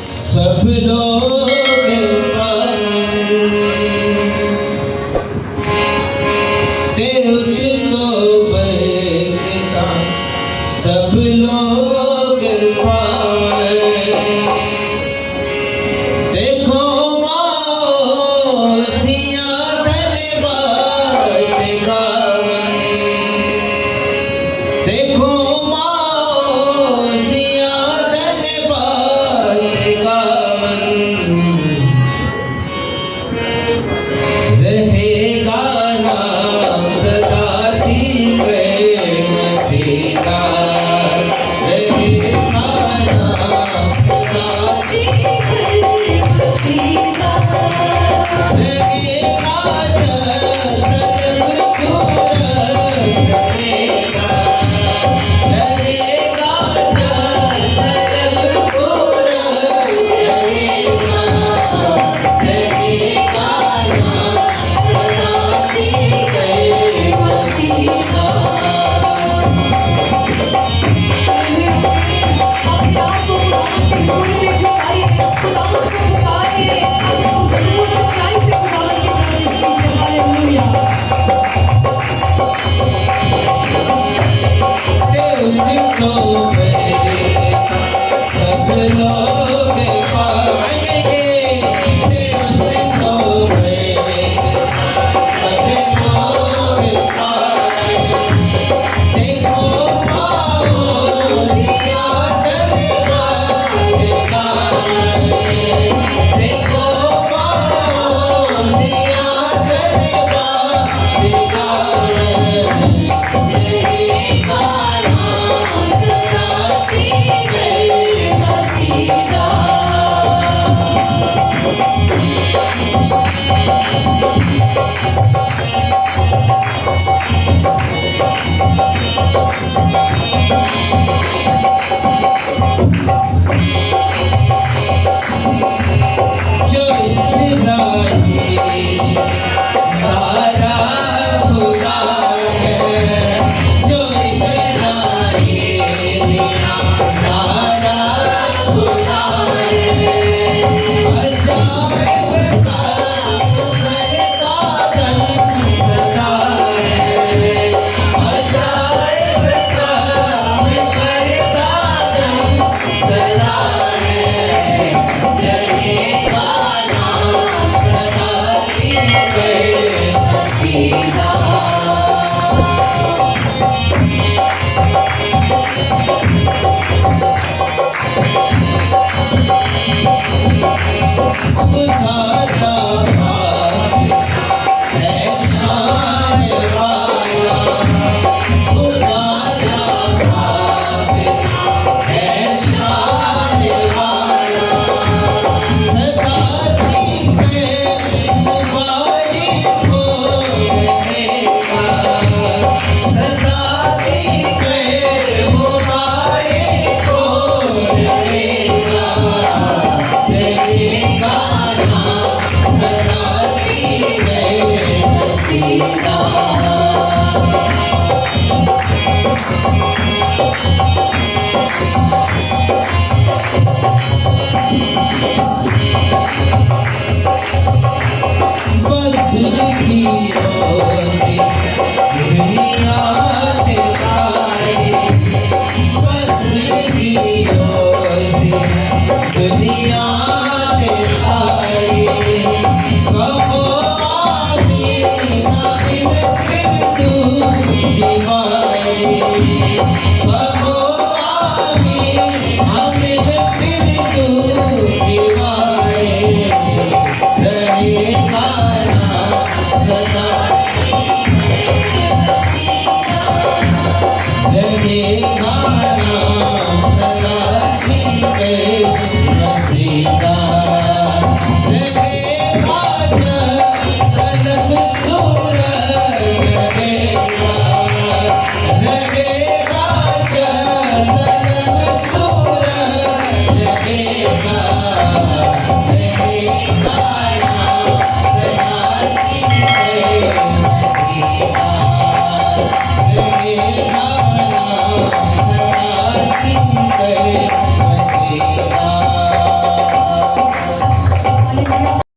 सब लोग ते उसको बरकता सब लोग पाए। देखो मौसिया धन्यवाद गावे, देखो मौसिया धन्यवाद गावन, रहेगा नाम सदा ठीक मसीहा, रहेगा नाम सदा ठीक मसीहा, रहेगा जन्नत सूरत रहेगा, रहेगा जन्नत सूरत रहेगा, रहेगा सब लोग पाएंगे, उसको सब लोग पाएंगे। देखो मौसिया धन्यवाद गावे, देखो मौसिया धन्यवाद गावे, रहेगा नाम सदा ठीक मसीहा। जो इस्राएल सारा खुदा है, जो इस्राएल सारा खुदा है, अजाइब काम करता दम सदा है, अजाइब काम करता दम सदा है, रहेगा नाम सदा ठीक मसीहा। खुदा है शान वाला, खुदा है शान वाला, सदा ठीक मुबारक हो रहेगा, सदा ठीक मुबारक हो रहेगा, रहेगा नाम सदा ठीक मसीहा। बद्र की रोशनी दुनिया के सारे, बद्र की रोशनी दुनिया